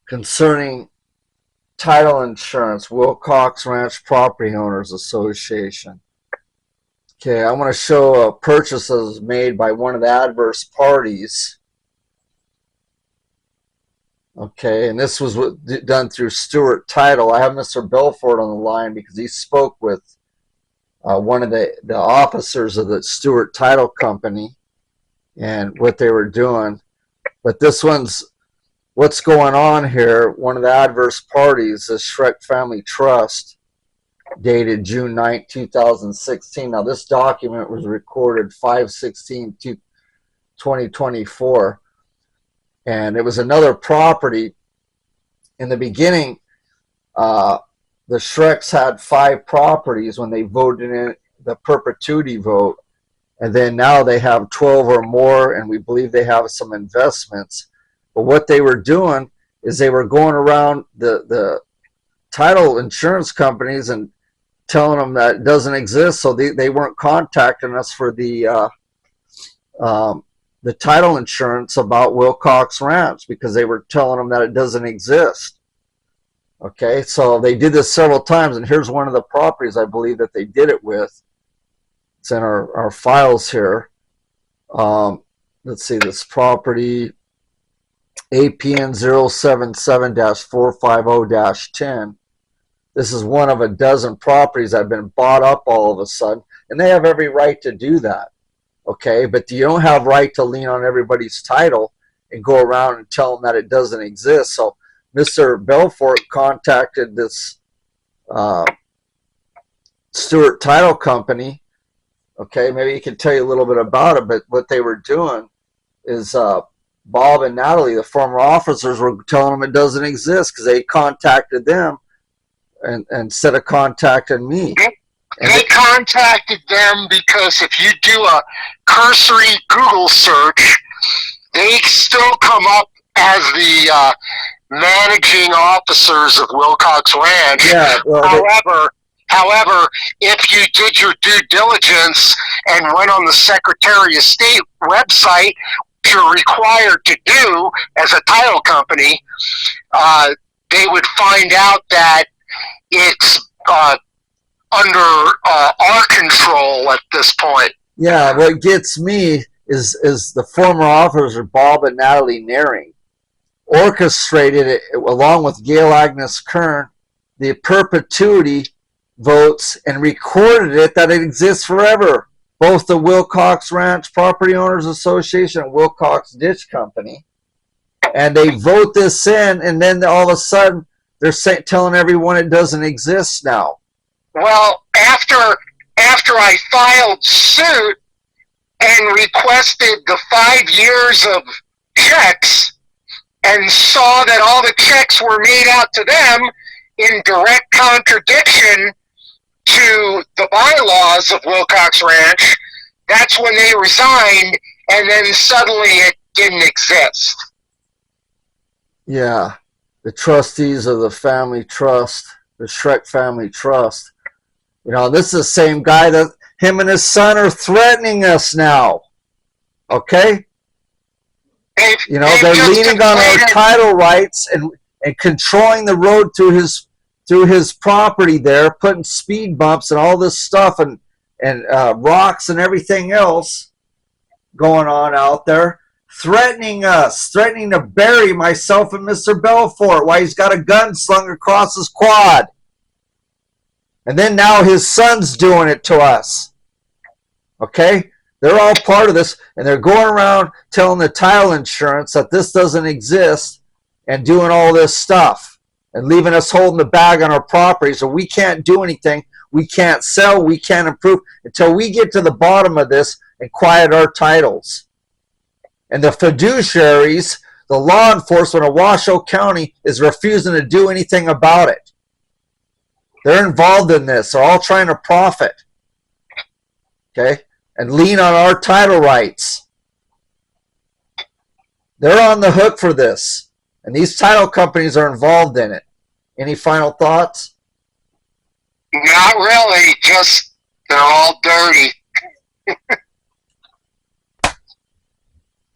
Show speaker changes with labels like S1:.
S1: concerning title insurance, Wilcox Ranch Property Owners Association. Okay, I want to show a purchase that was made by one of the adverse parties. Okay, and this was done through Stewart Title. I have Mr. Belfort on the line because he spoke with one of the officers of the Stewart Title Company and what they were doing. But this one's what's going on here. One of the adverse parties, the Schreck Family Trust, dated June 9, 2016. Now, this document was recorded 5/16/2024, and it was another property. In the beginning, the Schrecks had 5 properties when they voted in the perpetuity vote, and then now they have 12 or more, and we believe they have some investments. But what they were doing is they were going around the title insurance companies and telling them that it doesn't exist, so they weren't contacting us for the title insurance about Wilcox Ranch because they were telling them that it doesn't exist. Okay, so they did this several times, and here's one of the properties I believe that they did it with. It's in our files here. Let's see, this property, APN 077-450-10. This is one of a dozen properties that have been bought up all of a sudden, and they have every right to do that. Okay, but you don't have right to lean on everybody's title and go around and tell them that it doesn't exist. So Mr. Belfort contacted this Stewart Title Company. Okay, maybe he can tell you a little bit about it, but what they were doing is Bob and Natalie, the former officers, were telling them it doesn't exist because they contacted them and instead of contacting me.
S2: They contacted them because if you do a cursory Google search, they still come up as the managing officers of Wilcox Ranch.
S1: Yeah, well,
S2: However, if you did your due diligence and went on the Secretary of State website, which you're required to do as a title company, they would find out that it's under our control at this point.
S1: Yeah, what gets me is the former officers, Bob and Natalie Naring, orchestrated it along with Gail Agnes Kern, the perpetuity votes, and recorded it that it exists forever. Both the Wilcox Ranch Property Owners Association and Wilcox Ditch Company. And they vote this in, and then all of a sudden they're telling everyone it doesn't exist now.
S2: Well, after I filed suit and requested the 5 years of checks and saw that all the checks were made out to them in direct contradiction to the bylaws of Wilcox Ranch, that's when they resigned, and then suddenly it didn't exist.
S1: Yeah, the trustees of the family trust, the Schreck Family Trust. You know, this is the same guy that him and his son are threatening us now. Okay? They're leaning on our title rights and controlling the road through his property there, putting speed bumps and all this stuff and rocks and everything else going on out there, threatening us, threatening to bury myself and Mr. Belfort while he's got a gun slung across his quad. And then now his son's doing it to us. Okay? They're all part of this, and they're going around telling the title insurance that this doesn't exist and doing all this stuff and leaving us holding the bag on our property, so we can't do anything. We can't sell. We can't improve until we get to the bottom of this and quiet our titles. And the fiduciaries, the law enforcement of Washoe County, is refusing to do anything about it. They're involved in this. They're all trying to profit. Okay? And lean on our title rights. They're on the hook for this. And these title companies are involved in it. Any final thoughts?
S2: Not really. Just they're all dirty.